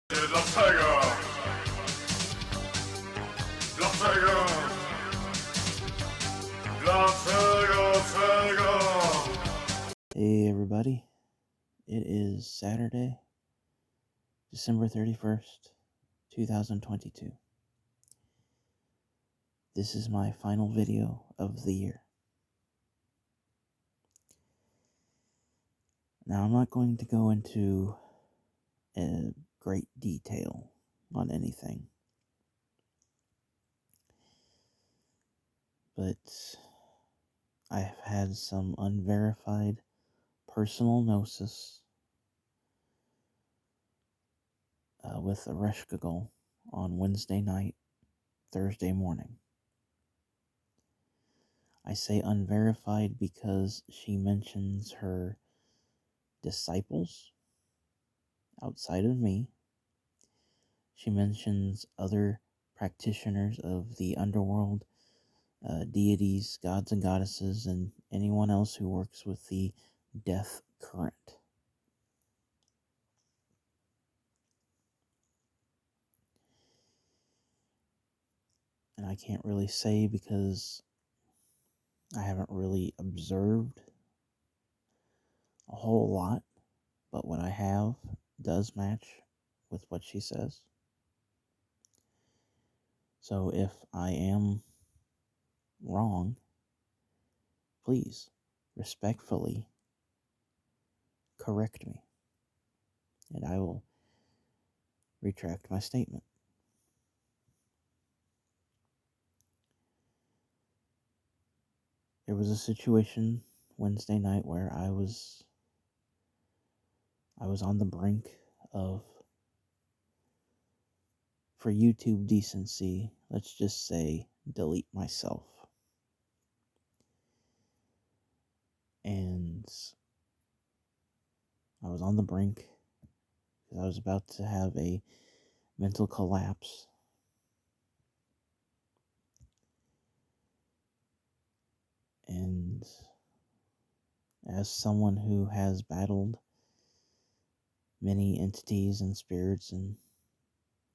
Dlatego, dlatego, dlatego. Hey everybody, it is Saturday, December 31st, 2022. This is my final video of the year. Now I'm not going to go into great detail on anything, but I have had some unverified personal gnosis with Ereshkigal on Wednesday night, Thursday morning. I say unverified because she mentions her disciples outside of me. She mentions other practitioners of the underworld, deities, gods and goddesses, and anyone else who works with the death current. And I can't really say because I haven't really observed a whole lot, but what I have does match with what she says. So if I am wrong, please respectfully correct me, and I will retract my statement. There was a situation Wednesday night where I was on the brink of, for YouTube decency, let's just say, delete myself. And I was on the brink because I was about to have a mental collapse. And as someone who has battled many entities and spirits and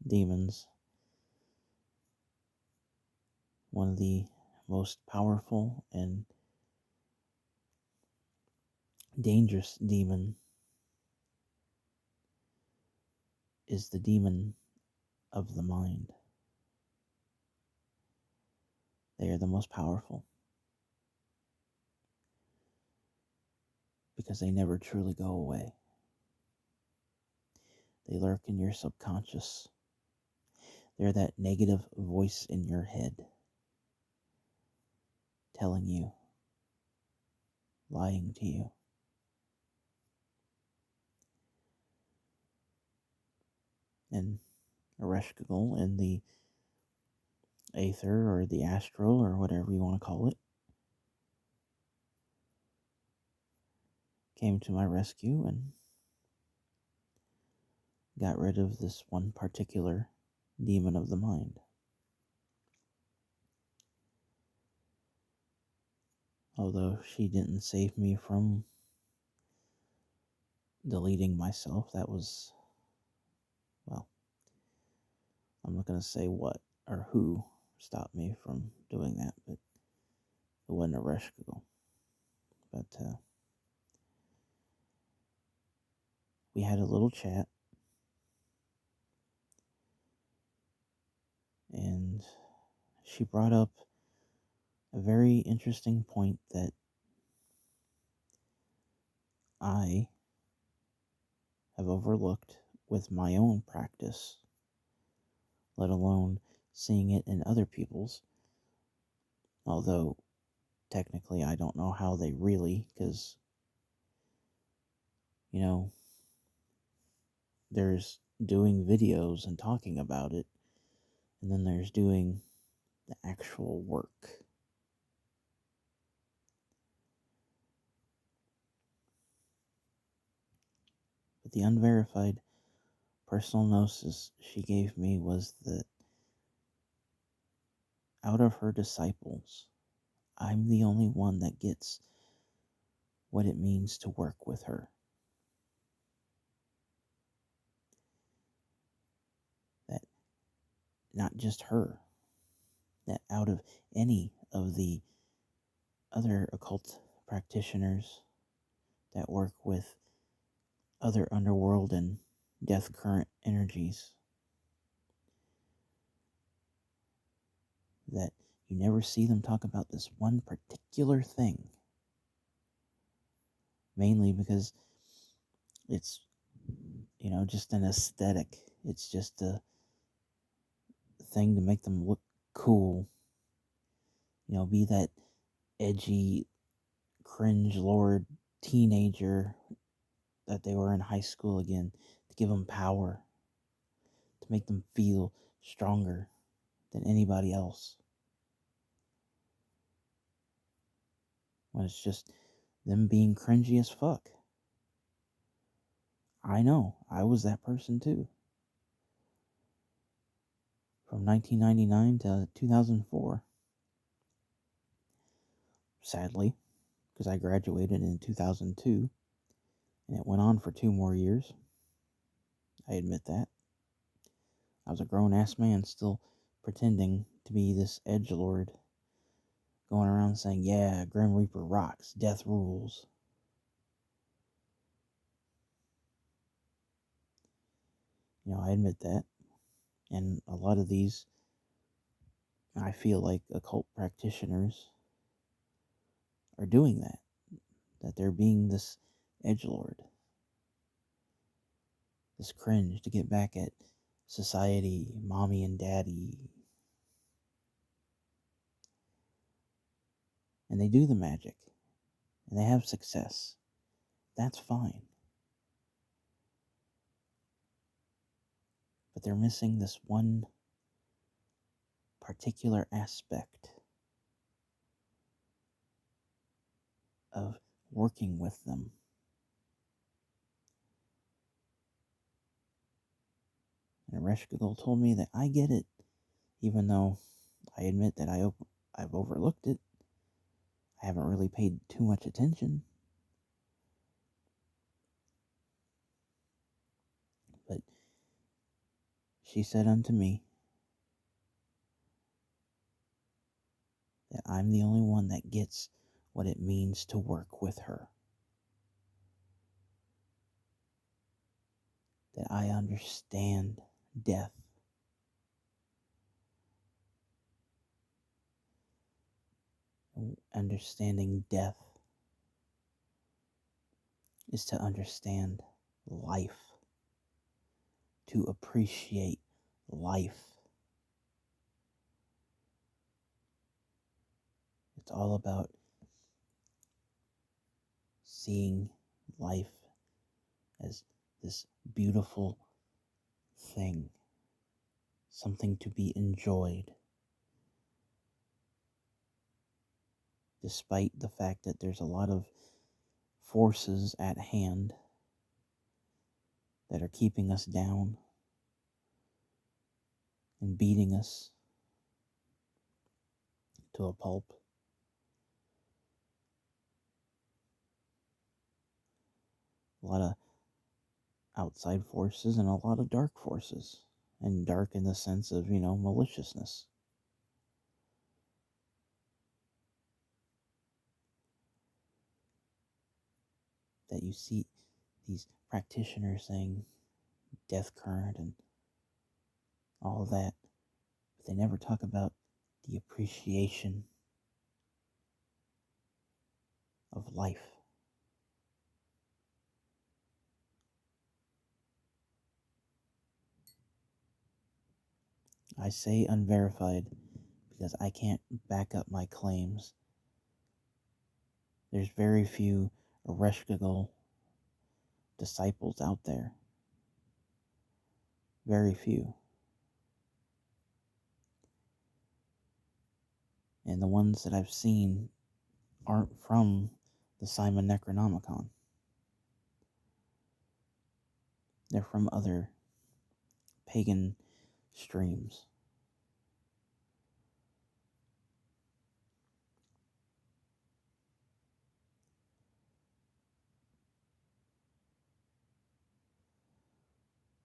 demons, one of the most powerful and dangerous demon is the demon of the mind. They are the most powerful because they never truly go away. They lurk in your subconscious. They're that negative voice in your head telling you, lying to you. And Ereshkigal in the aether or the astral or whatever you want to call it came to my rescue and got rid of this one particular demon of the mind. Although she didn't save me from deleting myself, that was, well, I'm not going to say what or who stopped me from doing that, but it wasn't Ereshkigal. But we had a little chat, and she brought up a very interesting point that I have overlooked with my own practice, let alone seeing it in other people's. Although, technically, I don't know how they really, because, there's doing videos and talking about it, and then there's doing the actual work. But the unverified personal gnosis she gave me was that out of her disciples, I'm the only one that gets what it means to work with her. not just her, that out of any of the other occult practitioners that work with other underworld and death current energies, that you never see them talk about this one particular thing. Mainly because it's, just an aesthetic. It's just a thing to make them look cool. Be that edgy, cringe lord teenager that they were in high school again, to give them power, to make them feel stronger than anybody else. When it's just them being cringy as fuck. I know, I was that person too. From 1999 to 2004. Sadly, because I graduated in 2002, and it went on for 2 more years. I admit that. I was a grown-ass man still pretending to be this edgelord, going around saying, yeah, Grim Reaper rocks, death rules. I admit that. And a lot of these, I feel like occult practitioners are doing that. That they're being this edgelord. This cringe to get back at society, mommy and daddy. And they do the magic. And they have success. That's fine. But they're missing this one particular aspect of working with them. And Ereshkigal told me that I get it, even though I admit that I've overlooked it. I haven't really paid too much attention. But she said unto me that I'm the only one that gets what it means to work with her. That I understand death. Understanding death is to understand life, to appreciate life. It's all about seeing life as this beautiful thing, something to be enjoyed, despite the fact that there's a lot of forces at hand that are keeping us down and beating us to a pulp. A lot of outside forces and a lot of dark forces. And dark in the sense of, maliciousness. That you see these practitioners saying death current and all that, but they never talk about the appreciation of life. I say unverified because I can't back up my claims. There's very few Ereshkigal disciples out there. Very few. And the ones that I've seen aren't from the Simon Necronomicon. They're from other pagan streams.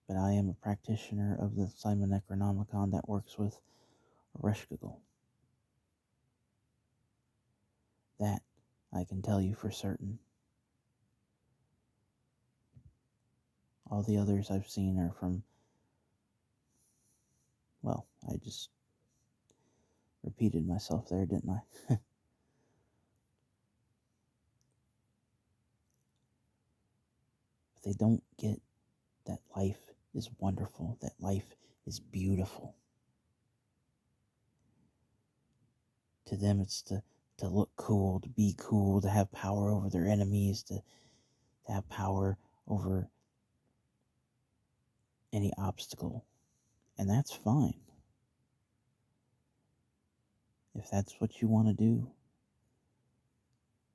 but I am a practitioner of the Simon Necronomicon that works with Ereshkigal. That I can tell you for certain. All the others I've seen are from, well, I just repeated myself there, didn't I? But they don't get that life is wonderful, that life is beautiful. To them, it's to look cool, to be cool, to have power over their enemies, to have power over any obstacle. And that's fine. If that's what you want to do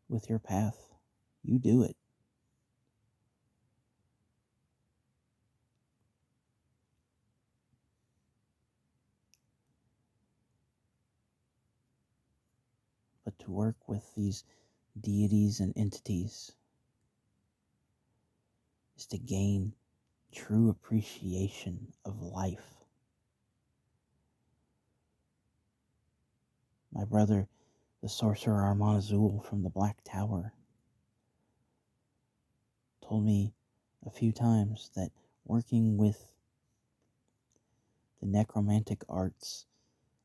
with your path, you do it. But to work with these deities and entities is to gain true appreciation of life. My brother, the sorcerer Arman Azul from the Black Tower, told me a few times that working with the necromantic arts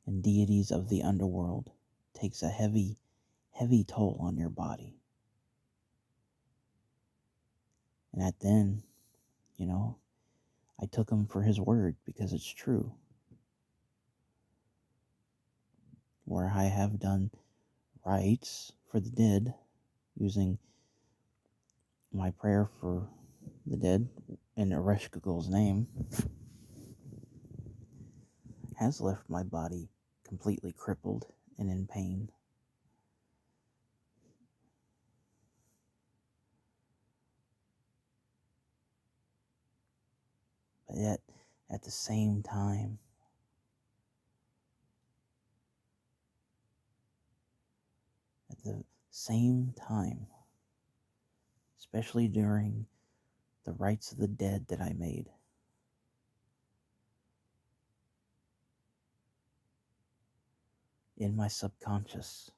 and deities of the underworld takes a heavy, heavy toll on your body. And at then, I took him for his word because it's true. Where I have done rites for the dead using my prayer for the dead in Ereshkigal's name has left my body completely crippled and in pain. But yet, at the same time, especially during the rites of the dead that I made, in my subconscious,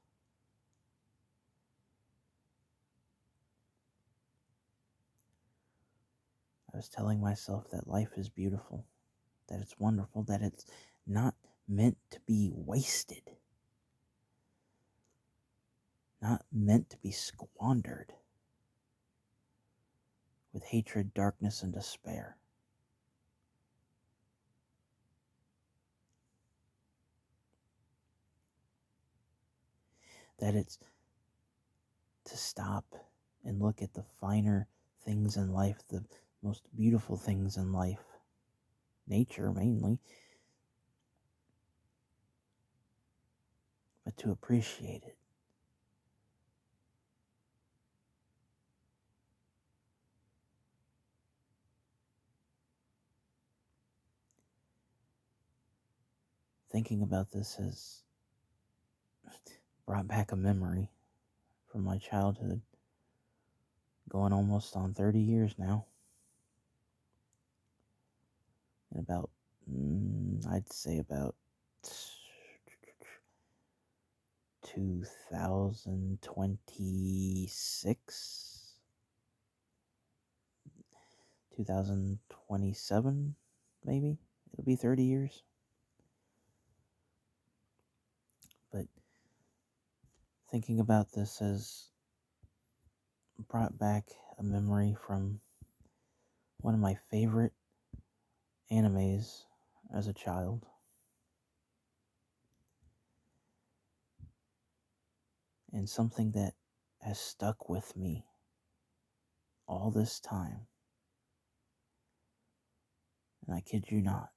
I was telling myself that life is beautiful, that it's wonderful, that it's not meant to be wasted, not meant to be squandered with hatred, darkness, and despair. That it's to stop and look at the finer things in life, the most beautiful things in life, nature mainly, but to appreciate it. Thinking about this has brought back a memory from my childhood, going almost on 30 years now. And I'd say about 2026, 2027, maybe. It'll be 30 years. But thinking about this has brought back a memory from one of my favorite animes as a child. And something that has stuck with me all this time. And I kid you not.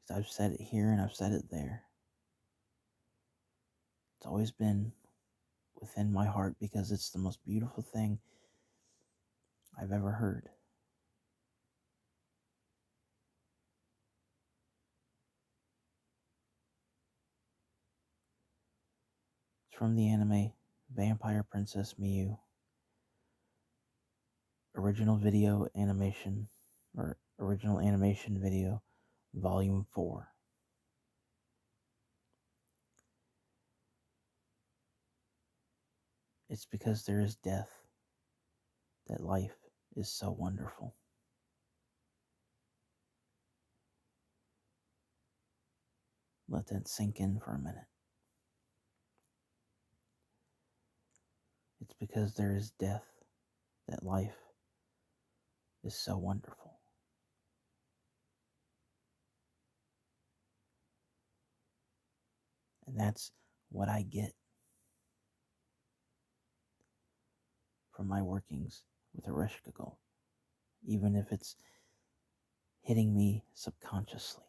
Because I've said it here and I've said it there. It's always been within my heart because it's the most beautiful thing I've ever heard. It's from the anime Vampire Princess Miyu. original video animation, or original animation video, Volume 4. It's because there is death that life is so wonderful. Let that sink in for a minute. It's because there is death that life is so wonderful. And that's what I get from my workings with Ereshkigal, even if it's hitting me subconsciously.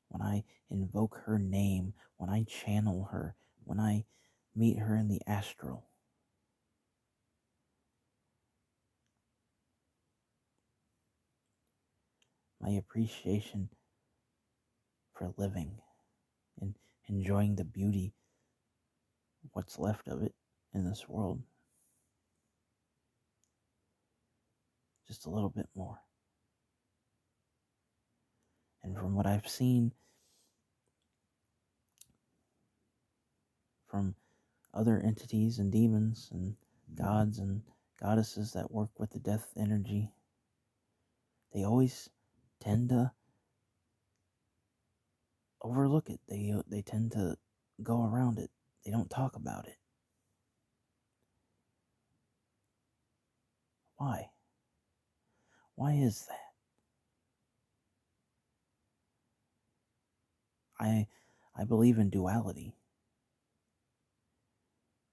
When I invoke her name, when I channel her, when I meet her in the astral, my appreciation for living and enjoying the beauty, what's left of it in this world, just a little bit more. And from what I've seen from other entities and demons and gods and goddesses that work with the death energy, they always tend to overlook it. They tend to go around it. They don't talk about it. Why? Why is that? I believe in duality.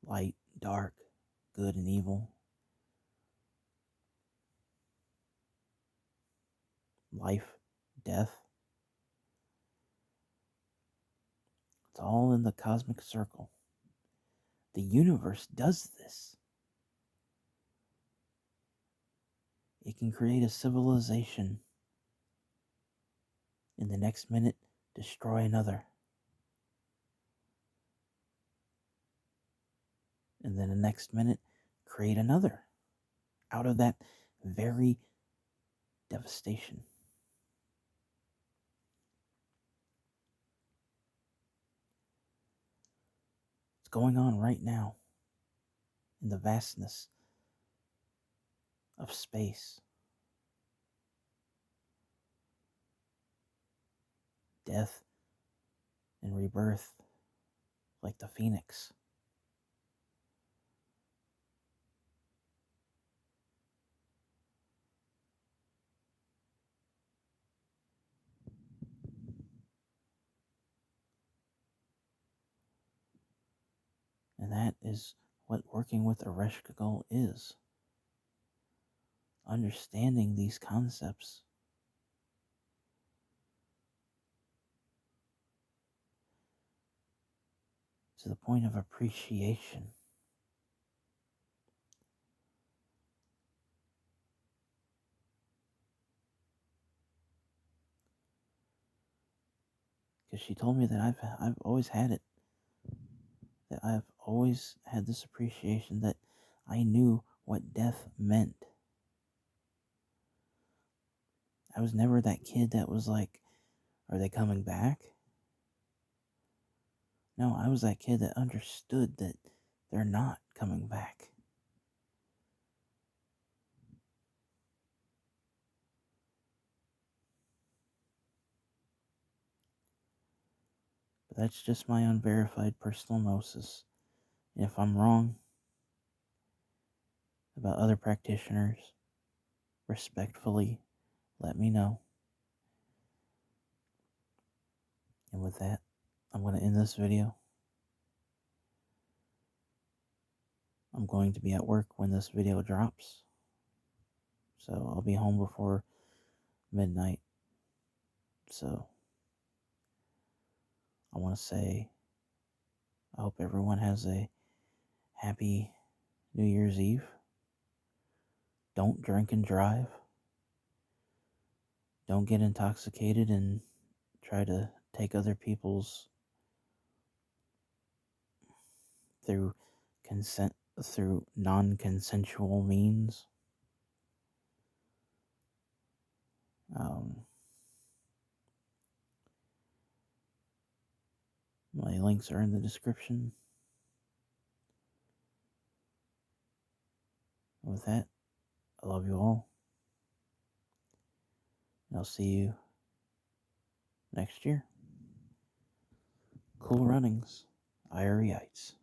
Light, dark, good and evil. Life, death. It's all in the cosmic circle. The universe does this. It can create a civilization. In the next minute, destroy another. And then the next minute, create another out of that very devastation. It's going on right now in the vastness of space. Death and rebirth like the phoenix. And that is what working with Ereshkigal is. Understanding these concepts. To the point of appreciation. Because she told me that I've always had it. That I've always had this appreciation that I knew what death meant. I was never that kid that was like, are they coming back? No, I was that kid that understood that they're not coming back. But that's just my unverified personal gnosis. And if I'm wrong about other practitioners, respectfully, let me know. And with that, I'm going to end this video. I'm going to be at work when this video drops. So I'll be home before midnight. So I want to say I hope everyone has a happy New Year's Eve. Don't drink and drive. Don't get intoxicated and try to take other people's through consent through non-consensual means. My links are in the description. With that, I love you all. And I'll see you next year. Cool runnings, IREites.